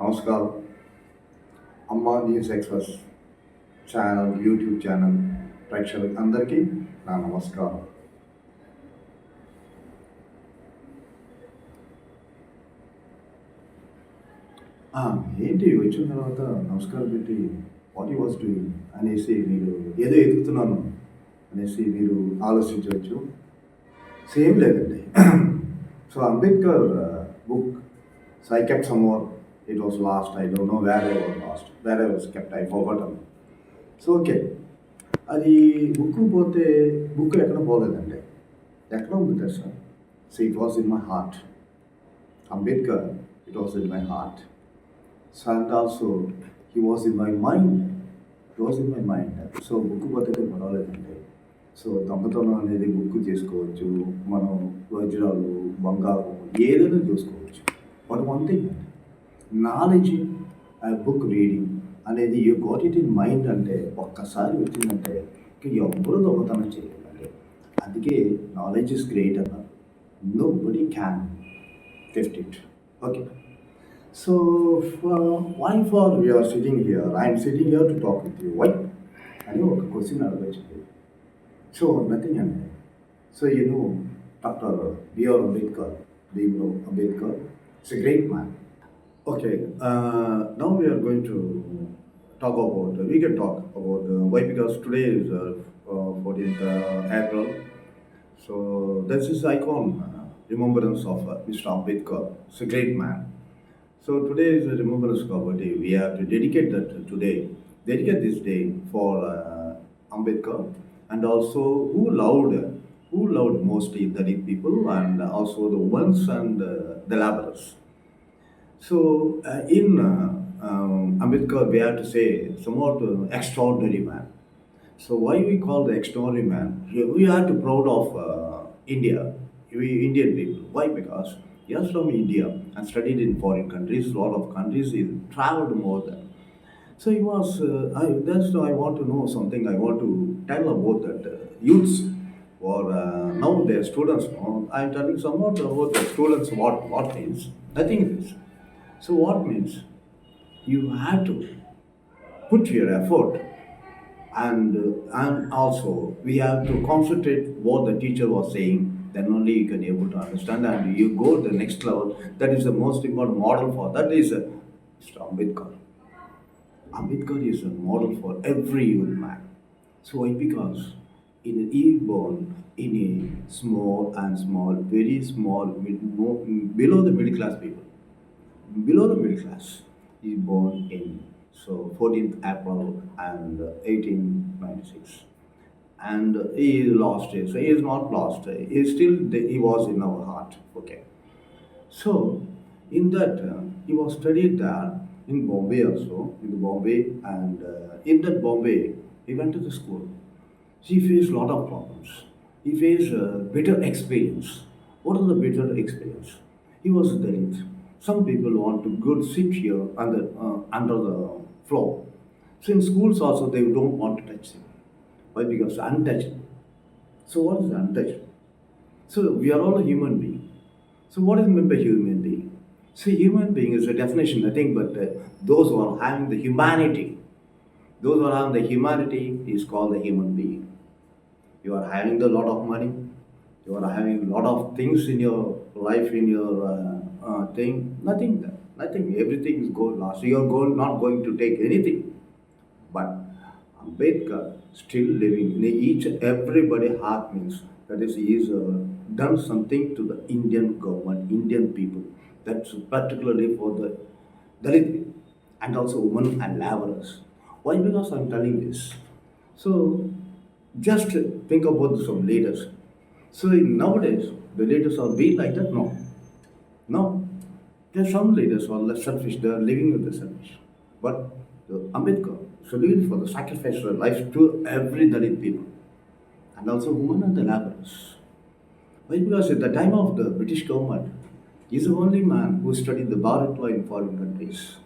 నమస్కారం. అమ్మ news express YouTube channel ప్రేక్షకులందరికీ నా నమస్కారం. ఆ! ఏంటి వచ్చిన తర్వాత నమస్కారం పెట్టి వాట్ యూ వాస్ డూయింగ్ అనేసి మీరు ఏదో ఎతుకుతున్నాను అనేసి మీరు ఆలోచించవచ్చు. సేమ్ లేదండి. So Ambedkar book. So I kept somewhere. It was last. I don't know where I was last. Where I was kept. I forgotten. So okay. అది బుక్ పోతే బుక్ ఎక్కడ పోలేదండి. ఎక్కడ ఉంది తెలుసా? So it was in my heart. Ambedkar, it was in my heart. So and also he was in my mind. It was in my mind. So book పోతే పర్వాలేదండి. So దొంగతనం అనేది బుక్ చేసుకోవచ్చు. మనం వజ్రాలు, బంగారం ఏదైనా చూసుకోవచ్చు. But one thing, knowledge, book reading అనేది you got it in mind అంటే ఒక్కసారి వచ్చిందంటే ఇక ఎవ్వరూ దొంగతనం చేయలేదండి. అందుకే నాలెడ్జ్ ఇస్ గ్రేట్ అన్నారు. Nobody can theft it. Okay. So why far we're sitting here, I'm sitting here to talk with you why అని ఒక క్వశ్చన్ అడగచ్చు. సో నథింగ్ అండి. So you know doctor BR Ambedkar, Bhimrao Ambedkar it's a great man. Okay, now we are going to talk about, we can talk about why, because today is 14th April. So this is icon, remembrance of Mr. Ambedkar. It's a great man. So today is a remembrance day. We have to dedicate that today, dedicate this day for Ambedkar, and also who loved mostly the Dalit people and also the women and the laborers. So, in Ambedkar, we have to say somewhat extraordinary man. So, why we call the extraordinary man? We are too proud of India, we Indian people. Why? Because he is from India and studied in foreign countries, a lot of countries. He traveled more than. So he was. That's why I want to know something. I want to tell about that youths or now their students. I'm telling somewhat about the students. What means? Nothing is. So what means? You have to put your effort, and also we have to concentrate what the teacher was saying. Then only you can able to understand, and you go to the next level. That is the most important model for that is Mr. Ambedkar. Ambedkar is a model for every youth man. So why? Because he born in a small, very small, below the middle class people, below the middle class. He born in 14th April and 1896, and he lost it. So he is not lost. He was in our heart. Okay. So in that he was studied there in Bombay also, in the Bombay, and in that Bombay he went to the school. He faced a lot of problems. He faced bitter experience. What are the bitter experience? He was a Dalit. Some people want to good sit here under the floor. So in schools also they don't want to touch him. Why? Because untouchable. So what is untouchable? So we are all a human being. So what is meant by human being? So human being is a definition, nothing but those who are having the humanity. Those who are having the humanity is called the human being. You are having a lot of money. You are having a lot of things in your life, in your thing. Nothing. Nothing. Everything is going lost. You are not going to take anything. But Ambedkar still living in each everybody heart means that is he is done something to the Indian government, Indian people. That's particularly for the Dalit people and also women and laborers. Why? Because I'm telling this. So just think about some leaders. So nowadays the leaders are being like that. No, no. There are some leaders who are less selfish. They are living with the selfish. But the Ambedkar salute for the sacrifice of life to every Dalit people and also women and the laborers. Why? Because at the time of the British government, he's the only man who studied the Bharat law in foreign countries.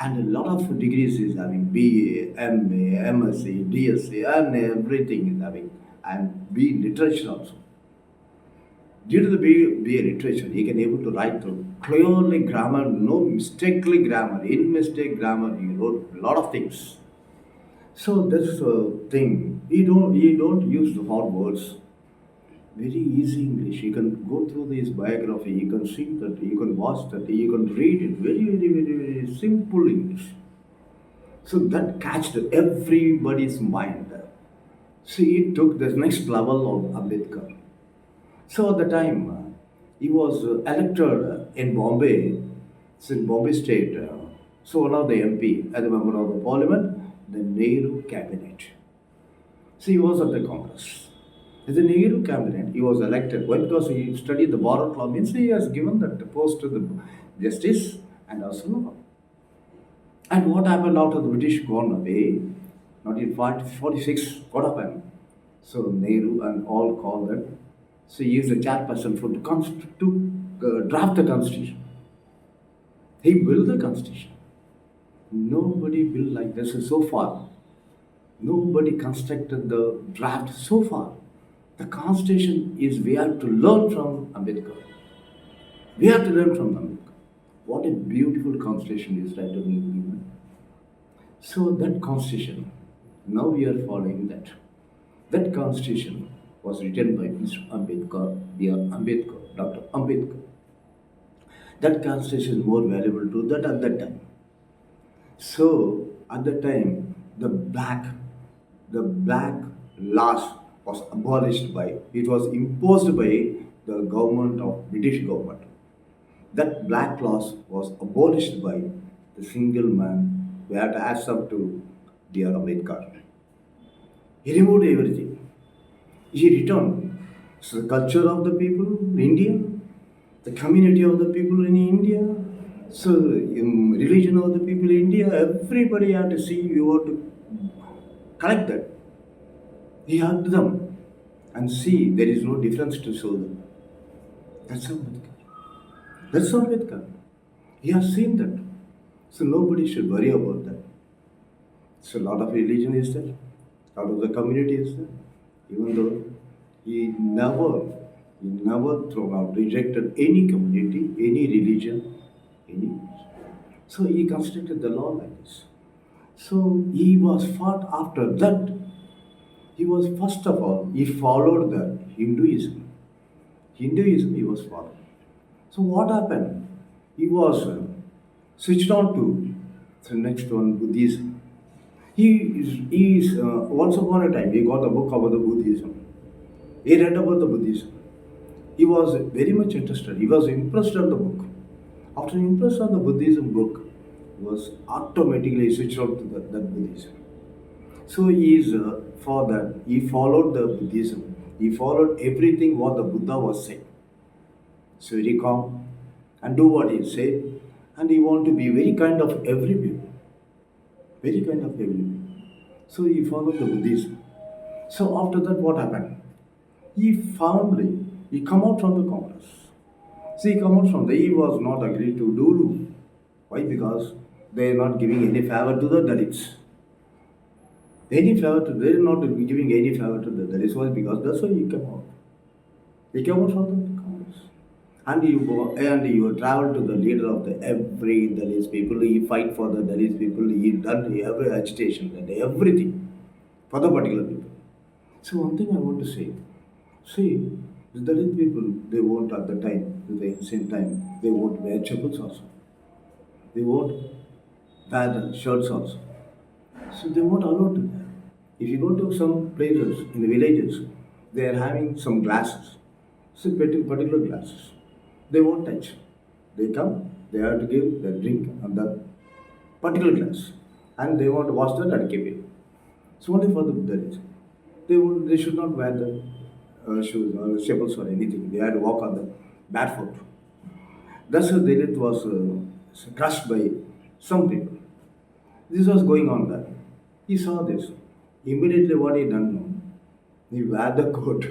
And a lot of degrees is having BA, MA, MSc, DSc, and everything is having, and B literature also. Due to the BA literature, he can able to write through clearly grammar, no mistakenly grammar, in mistake grammar. He wrote a lot of things. So this thing, he don't use the hard words. Very easy English. You can go through his biography. You can see that. You can watch that. You can read it. Very, very, very, very simple English. So that catched everybody's mind. See, it took the next level of Ambedkar. So at the time, he was elected in Bombay, it's in Bombay State. So one of the MP, as a member of the Parliament, the Nehru cabinet. So he was at the Congress. As a Nehru cabinet, he was elected. Why? Because he studied the border law, means he has given that post to the justice and also law. And what happened after the British gone away, 1946, what happened? So Nehru and all called that. So he is the chairperson for to draft the constitution. He built the constitution. Nobody built like this so far. Nobody constructed the draft so far. The constitution is we have to learn from Ambedkar. We have to learn from Ambedkar. What a beautiful constitution is right to me. So that constitution, now we are following that. That constitution was written by Mr. Ambedkar, dear Ambedkar, Dr. Ambedkar. That constitution is more valuable to that at that time. So at that time, the black laws was abolished by, it was imposed by the government of British government. That black laws was abolished by the single man who had to accept to dear Ambedkar. He removed everything. He returned. So the culture of the people in India, the community of the people in India, so religion of the people in India, everybody had to see, you have to collect that. He hugged them and see there is no difference to show them. That's Ambedkar. That's Ambedkar. He has seen that. So nobody should worry about that. So a lot of religion is there, a lot of the community is there. Even though he never thrown out, rejected any community, any religion, any. So he constructed the law like this. So he was fought after that. He was first of all, he followed the Hinduism. Hinduism he was following. So what happened? He was switched on to the next one, Buddhism. He is once upon a time he got a book about the Buddhism. He read about the Buddhism. He was very much interested. He was impressed on the book. After impressed on the Buddhism book, he was automatically switched on to that Buddhism. So he is for that. He followed the Buddhism. He followed everything what the Buddha was saying. So very calm and do what he say, and he want to be very kind of every people, very kind of every people. So he followed the Buddhism. So after that, what happened? He come out from the Congress. See, he come out from there. He was not agreed to do. Why? Because they are not giving any favor to the Dalits. Any favor to they are not giving any favor to the Dalits was because that's why he came out. He came out from the Congress. And you go and you travel to the leader of the every Dalits people. He fight for the Dalits people. He done every agitation and everything for the particular people. So one thing I want to say, see, the Dalit people they won't at the time, at the same time, they won't wear chappals also. They won't wear the shirts also. So they won't allow to that. If you go to some places in the villages, they are having some glasses, some particular glasses. They won't touch. They come, they have to give the drink on that particular glass, and they want to wash that and keep it. So only for the Dalits. They should not wear the shoes or chappals or anything. They had to walk on the barefoot. Thus, Dalit was crushed by some people. This was going on there. He saw this. Immediately, what he done? No? He wear the coat.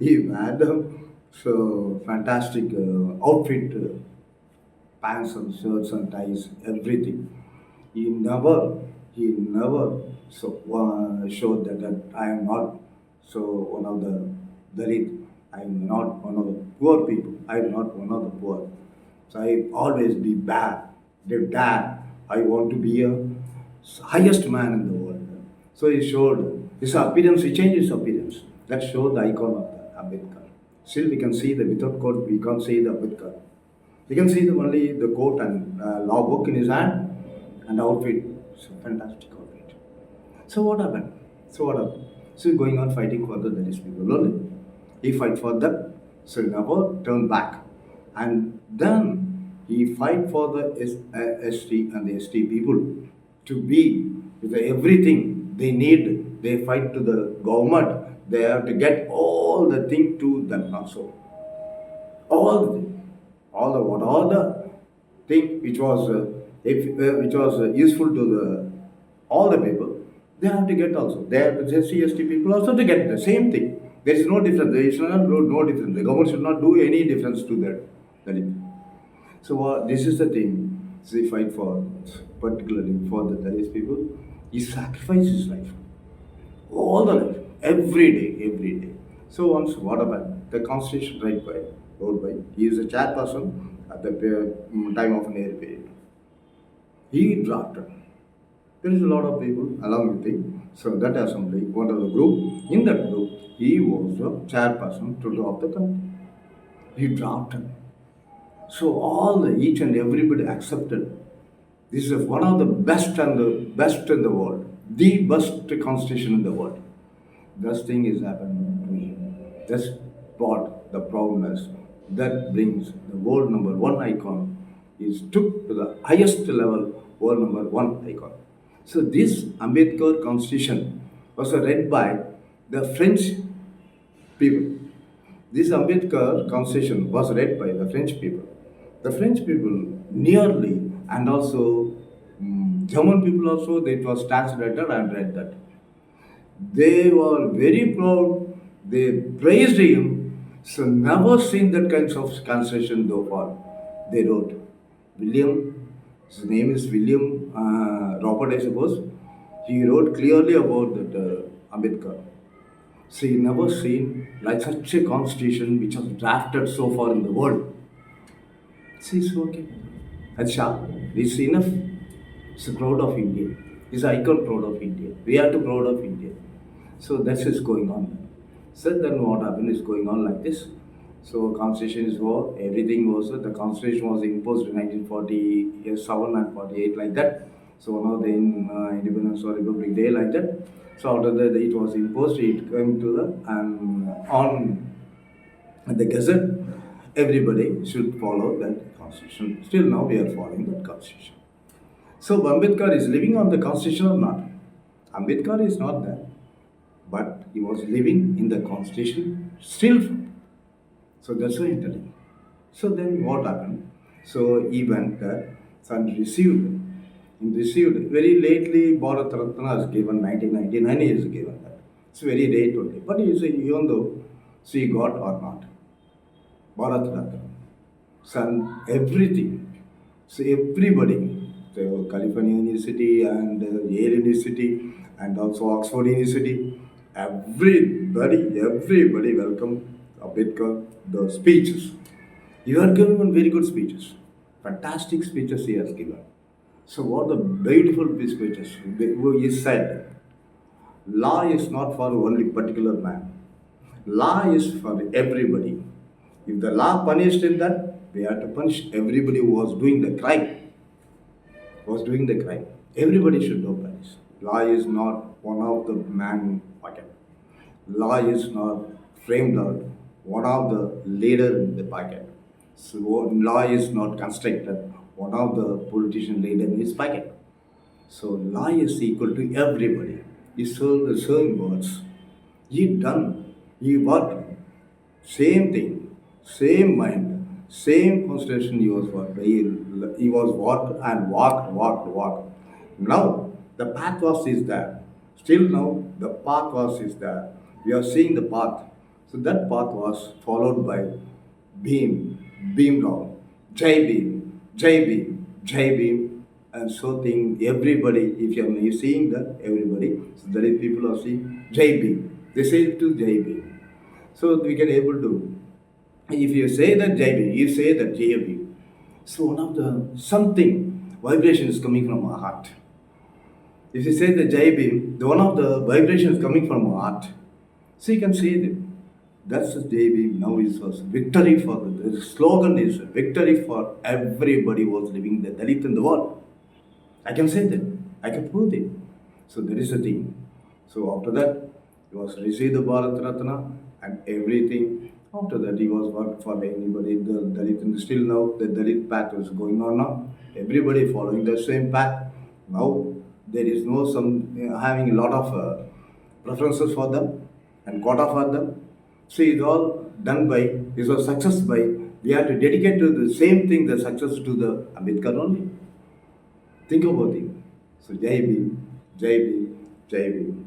He wear the so fantastic outfit, pants and shirts and ties, everything. He never showed that I am not so one of the Dalit. I'm not one of the poor people. I'm not one of the poor. So I always be bad, live that. I want to be a highest man in the world. So he showed his appearance, he changed his appearance. That showed the icon of the Ambedkar. Still we can see the without coat, we can't see the Ambedkar. We can see the only the coat and law book in his hand and outfit. It's a fantastic outfit. So what happened? So what happened? So going on fighting for the Dalits people only. He fight for them, so he never turn back. And then he fight for the ST and the ST people to be with everything they need. They fight to the government. They have to get all the thing to them also. All the thing, all the thing which was which was useful to the all the people, they have to get also. They have the ST people also to get the same thing. There is no difference. There is no difference. The government should not do any difference to that. Dalit. So this is the thing. They fight for, particularly for the Dalit people. He sacrificed his life, all the life, every day, every day. So once what about the constitution wrote by, he is a chairperson at the time of an air period. He drafted. There is a lot of people along with him. So that assembly, one of the group, in that group, he was the chairperson to draft the country. He drafted. So all the each and everybody accepted. This is one of the best in the world, the best constitution in the world. This thing is happening to me. That's what the proudness that brings the world number one icon is took to the highest level, world number one icon. So this Ambedkar constitution was read by the French people. This Ambedkar constitution was read by the French people. The French people nearly and also German people also, it was translated and read that. They were very proud. They praised him. So never seen that kinds of constitution so far. They wrote. William, his name is William Robert, I suppose. He wrote clearly about that Ambedkar. So he never seen like such a constitution which was drafted so far in the world. See, it's okay. Acha, it's enough. It's proud of India. It's icon proud of India. We are too proud of India. So that's what's going on. So then what happened is going on like this. So constitution is war, everything was the constitution was imposed in 1947 and 48 like that. So one of the Independence or Republic Day like that. So after that it was imposed, it came to the on the Gazette, everybody should follow that constitution. Still now we are following that constitution. So Ambedkar is living on the constitution or not? Ambedkar is not there, but he was living in the constitution still. So that's why I'm telling. So then what happened? So he went there and received. He received very lately Bharat Ratna is given 1999 he is given that. It's very late only. But you say even though she got or not. Bharat Ratna. So everything. So everybody, so California University and Yale University and also Oxford University, everybody welcome Ambedkar, the speeches. You are given very good speeches. Fantastic speeches he has given. So what the beautiful speeches. He said, law is not for only particular man. Law is for everybody. If the law punished in that, we have to punish everybody who was doing the crime. Everybody should know punish. Law is not one of the man pocket. Law is not framed out one of the leader in the pocket. So law is not constructed one of the politician leader in his pocket. So law is equal to everybody. He sold the same words. He done. He worked. Same thing. Same mind. Same constitution he was worked. He was walked and walked. Now the pathos is there. Still now the pathos is there. We are seeing the path. So that path was followed by Beam Law, Jai Beam, and so thing everybody, if you are seeing that, everybody, so there is people are seeing Jai Beam. They say it to Jai Beam. So we can able to, if you say that JB, you say that JB. So one of the something vibration is coming from our heart. If you say the JB, the one of the vibrations coming from our heart. So you can say that. That's the JB now is was victory for the slogan is victory for everybody who was living the Dalit in the world. I can say that. I can prove it. So there is a thing. So after that, he was received the Bharat Ratna and everything. After that, he was worked for anybody. The Dalit, and still now the Dalit path is going on now. Everybody following the same path. Now there is no some having a lot of preferences for them and quota for them. So it's all done by, this was success by, we have to dedicate to the same thing, the success to the Ambedkar only. Think about it. So Jai Bhim, Jai Bhim, Jai Bhim.